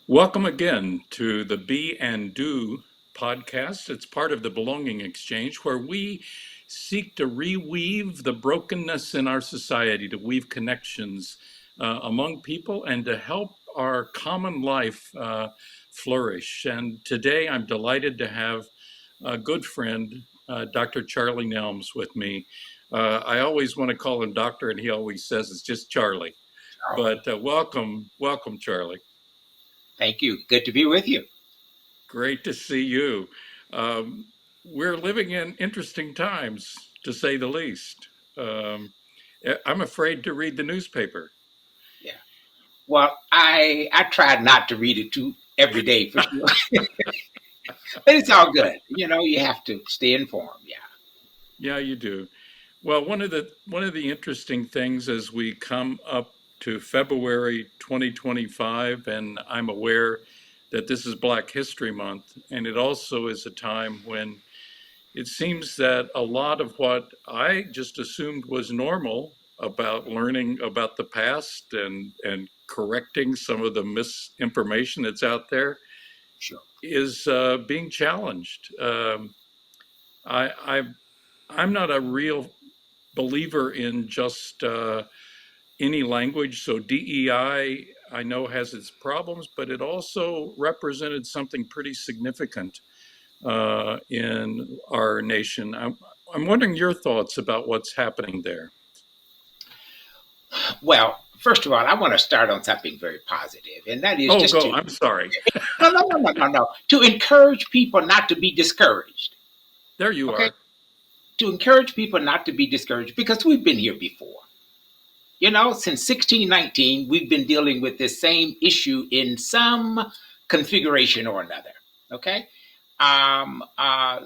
Welcome again to the Be and Do podcast. It's part of the Belonging Exchange where we seek to reweave the brokenness in our society, to weave connections among people, and to help our common life flourish. And today I'm delighted to have a good friend, Dr. Charlie Nelms, with me. I always want to call him doctor, and he always says it's just Charlie. Charlie. But welcome, Charlie. Thank you. Good to be with you. Great to see you. We're living in interesting times, to say the least. Um, I'm afraid to read the newspaper. Yeah. Well, I tried not to read it too every day for sure, but it's all good. You have to stay informed. Yeah. Yeah, you do. Well, one of the interesting things as we come up to February 2025, and I'm aware that this is Black History Month, and it also is a time when it seems that a lot of what I just assumed was normal about learning about the past and correcting some of the misinformation that's out there Sure. is being challenged. I, I I'm not a real believer in just any language. So DEI, I know, has its problems, but it also represented something pretty significant in our nation. I'm wondering your thoughts about what's happening there. Well, first of all, I want to start on something very positive, and that is Oh, just go. to I'm sorry. no, to encourage people not to be discouraged. There you Okay, are. to encourage people not to be discouraged because we've been here before. Since 1619, we've been dealing with this same issue in some configuration or another. Okay. Um, uh,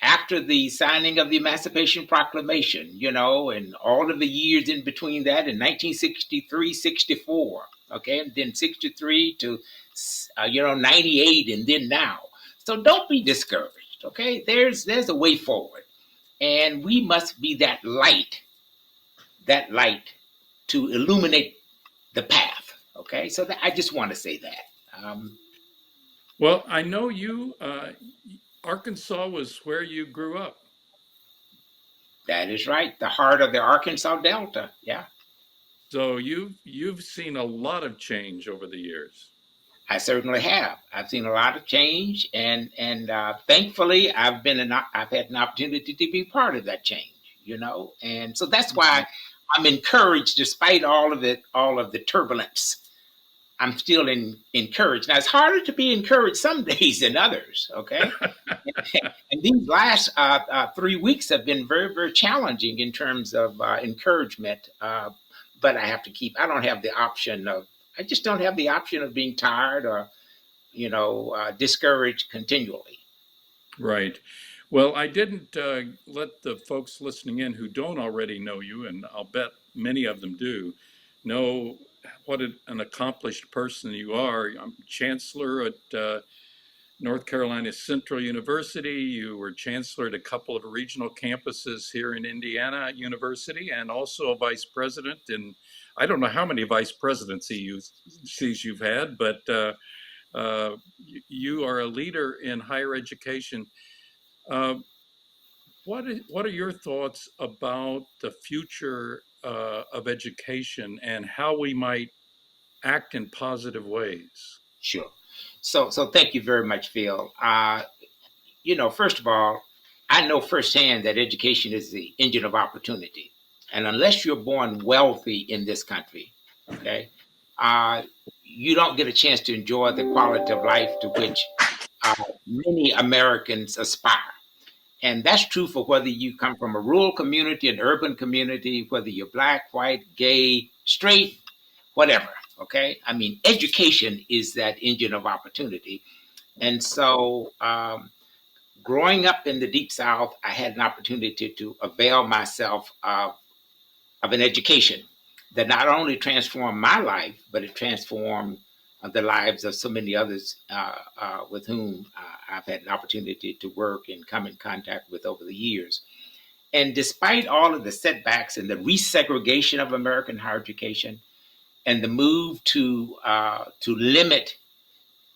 after the signing of the Emancipation Proclamation, and all of the years in between that in 1963, 64, okay, and then 63 to, 98, and then now. So don't be discouraged, okay? There's a way forward, and we must be that light to illuminate the path, okay? So I just want to say that. Um, Well, I know you. Arkansas was where you grew up, that is right, the heart of the Arkansas Delta, yeah. so you've seen a lot of change over the years. I certainly have. I've seen a lot of change, and thankfully, I've had an opportunity to be part of that change. And so that's why I'm encouraged, despite all of the turbulence. I'm still encouraged. Now it's harder to be encouraged some days than others. Okay, and these last 3 weeks have been very, very challenging in terms of encouragement. But I have to keep. I don't have the option of. I just don't have the option of being tired or discouraged continually. Right. Well, I didn't let the folks listening in who don't already know you, and I'll bet many of them do, know what an accomplished person you are. I'm chancellor at North Carolina Central University. You were chancellor at a couple of regional campuses here in Indiana University, and also a vice president. And I don't know how many vice presidencies you've had, but you are a leader in higher education. Uh, what are your thoughts about the future of education and how we might act in positive ways? Sure. So thank you very much, Phil. First of all, I know firsthand that education is the engine of opportunity, and unless you're born wealthy in this country, okay, uh, you don't get a chance to enjoy the quality of life to which uh, many Americans aspire. And that's true for whether you come from a rural community, an urban community, whether you're black, white, gay, straight, whatever. Okay. I mean, education is that engine of opportunity. And so, growing up in the Deep South, I had an opportunity to avail myself of an education that not only transformed my life, but it transformed the lives of so many others with whom I've had an opportunity to work and come in contact with over the years. And despite all of the setbacks and the resegregation of American higher education, and the move to limit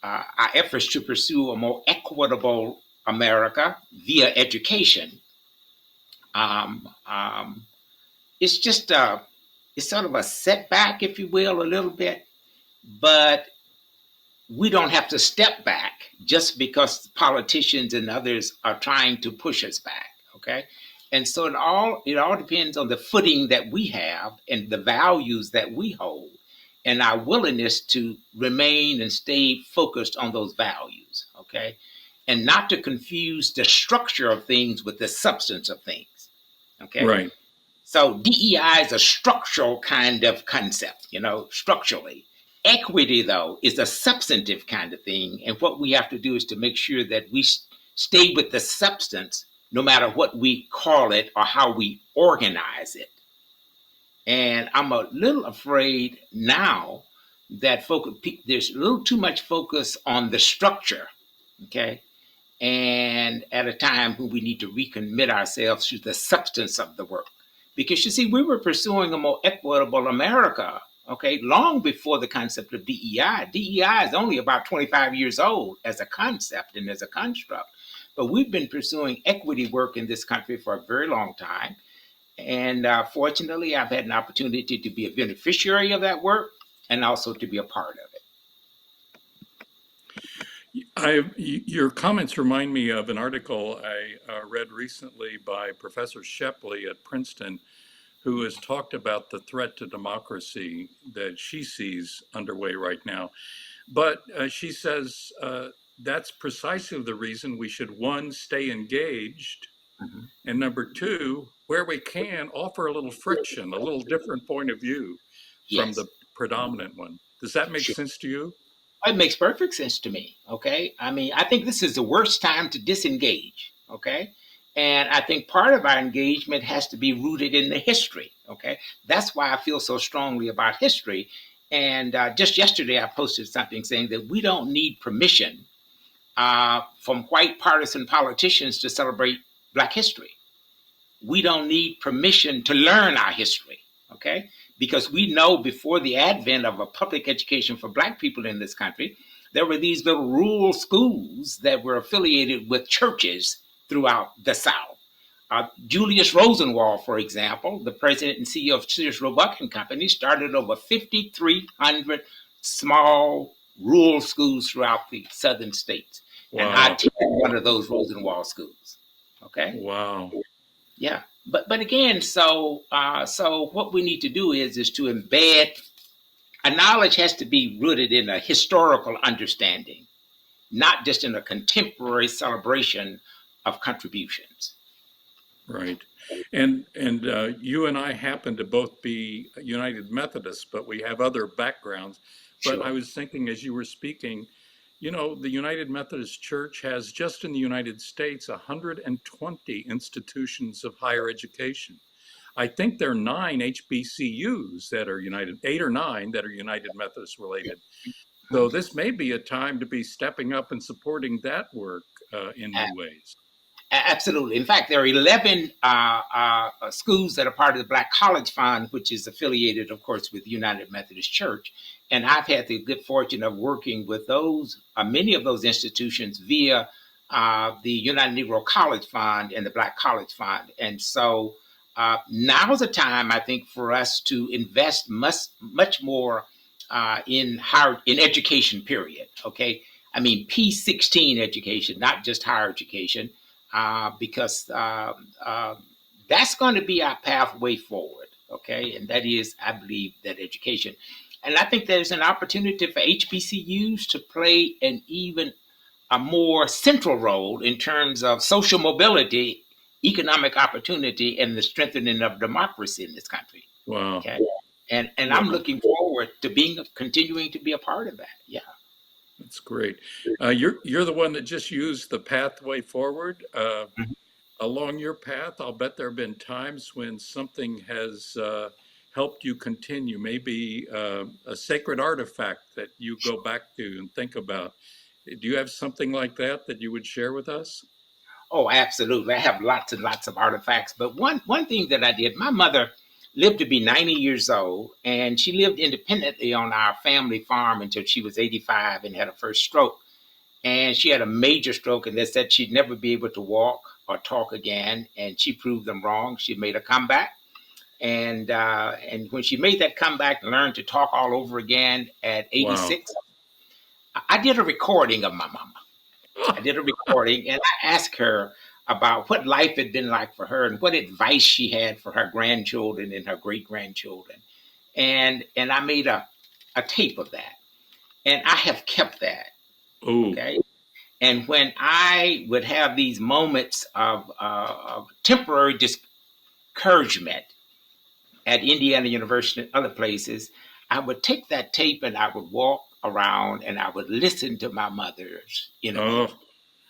our efforts to pursue a more equitable America via education, um, um, it's just it's sort of a setback, if you will, a little bit. But we don't have to step back just because politicians and others are trying to push us back. Okay. And so it all depends on the footing that we have and the values that we hold and our willingness to remain and stay focused on those values. Okay. And not to confuse the structure of things with the substance of things. Okay. Right. So DEI is a structural kind of concept, structurally. Equity, though, is a substantive kind of thing. And what we have to do is to make sure that we stay with the substance, no matter what we call it or how we organize it. And I'm a little afraid now that there's a little too much focus on the structure, okay? And at a time when we need to recommit ourselves to the substance of the work. Because you see, we were pursuing a more equitable America, okay, long before the concept of DEI. DEI is only about 25 years old as a concept and as a construct. But we've been pursuing equity work in this country for a very long time. And fortunately, I've had an opportunity to be a beneficiary of that work and also to be a part of it. Your comments remind me of an article I read recently by Professor Shepley at Princeton, who has talked about the threat to democracy that she sees underway right now. But she says that's precisely the reason we should, one, stay engaged, Mhm. and number two, where we can, offer a little friction, a little different point of view from Yes, the predominant one. Does that make sure. sense to you? It makes perfect sense to me. Okay. I mean, I think this is the worst time to disengage. Okay. And I think part of our engagement has to be rooted in the history. Okay. That's why I feel so strongly about history. And just yesterday, I posted something saying that we don't need permission from white partisan politicians to celebrate Black history. We don't need permission to learn our history. Okay. Because we know before the advent of a public education for Black people in this country, there were these little rural schools that were affiliated with churches throughout the South. Julius Rosenwald, for example, the president and CEO of Sears Roebuck and Company, started over 5,300 small rural schools throughout the southern states. And I Wow. attended one of those Rosenwald schools. Okay. Wow. Yeah. But again, so what we need to do is to embed a knowledge has to be rooted in a historical understanding, not just in a contemporary celebration of contributions. Right. And you and I happen to both be United Methodists, but we have other backgrounds. But I Sure. was thinking as you were speaking, the United Methodist Church has just in the United States 120 institutions of higher education. I think there are nine HBCUs that are United, eight or nine that are United Methodist related. So this may be a time to be stepping up and supporting that work in new ways. Absolutely. In fact, there are 11 schools that are part of the Black College Fund, which is affiliated, of course, with United Methodist Church. And I've had the good fortune of working with many of those institutions via the United Negro College Fund and the Black College Fund. And so now's the time, I think, for us to invest much more in education, period. Okay. I mean, P16 education, not just higher education because that's going to be our pathway forward. Okay. And that is, I believe, that education. And I think there's an opportunity for HBCUs to play an even a more central role in terms of social mobility, economic opportunity, and the strengthening of democracy in this country. Wow. Okay. And I'm Wow. looking forward to continuing to be a part of that. Yeah. That's great. You're the one that just used the pathway forward. Along your path, I'll bet there have been times when something has helped you continue, maybe a sacred artifact that you go back to and think about. Do you have something like that that you would share with us? Oh, absolutely. I have lots and lots of artifacts. But one thing that I did, my mother lived to be 90 years old, and she lived independently on our family farm until she was 85 and had her first stroke. And she had a major stroke, and they said she'd never be able to walk or talk again. And she proved them wrong. She made a comeback, and when she made that comeback and learned to talk all over again at Wow. 86, I did a recording of my mama. I did a recording, and I asked her about what life had been like for her and what advice she had for her grandchildren and her great grandchildren. And I made a tape of that, and I have kept that. Oh, Okay. And when I would have these moments of temporary discouragement at Indiana University and other places, I would take that tape and I would walk around and I would listen to my mother's interview. oh,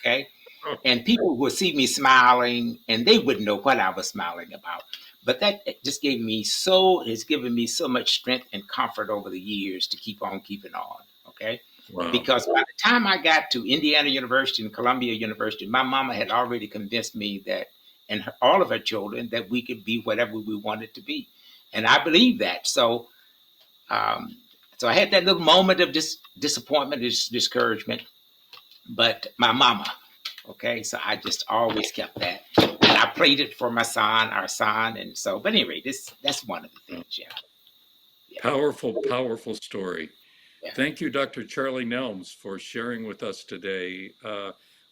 Okay. oh, And people would see me smiling and they wouldn't know what I was smiling about. But that just has given me so much strength and comfort over the years to keep on keeping on. Okay. wow. Because by the time I got to Indiana University and Columbia University, my mama had already convinced me that, and all of her children, that we could be whatever we wanted to be. And I believe that. Um, so I had that little moment of disappointment, discouragement, but my mama. Okay, so I just always kept that, and I played it for our son, and so. But anyway, that's one of the things. Yeah, yeah, Powerful, powerful story. yeah. Thank you, Dr. Charlie Nelms, for sharing with us today.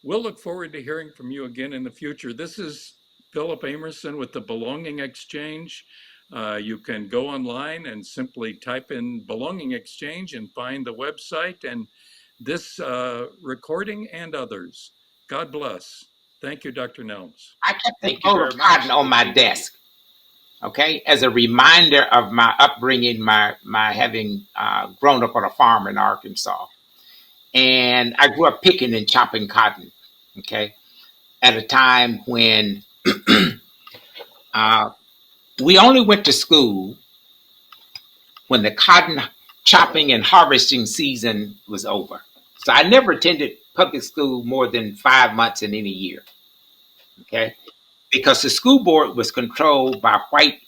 We'll look forward to hearing from you again in the future. This is Philip Amerson with the Belonging Exchange. You can go online and simply type in Belonging Exchange and find the website and this recording and others. God bless. Thank you, Dr. Nelms. I kept the bowl of cotton on my desk. Okay, as a reminder of my upbringing, my having grown up on a farm in Arkansas, and I grew up picking and chopping cotton. Okay, at a time when uh, we only went to school when the cotton chopping and harvesting season was over. So I never attended public school more than 5 months in any year. Okay, because the school board was controlled by white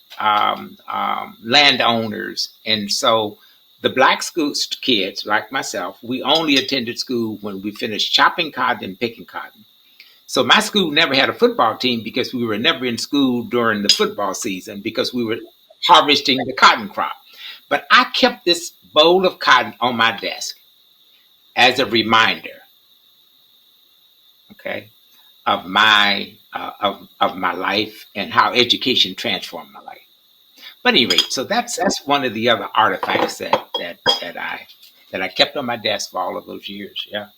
landowners, and so the black school kids like myself, we only attended school when we finished chopping cotton and picking cotton. So my school never had a football team because we were never in school during the football season because we were harvesting the cotton crop. But I kept this bowl of cotton on my desk as a reminder, okay, of my life and how education transformed my life. But anyway, so that's one of the other artifacts that I kept on my desk for all of those years. Yeah.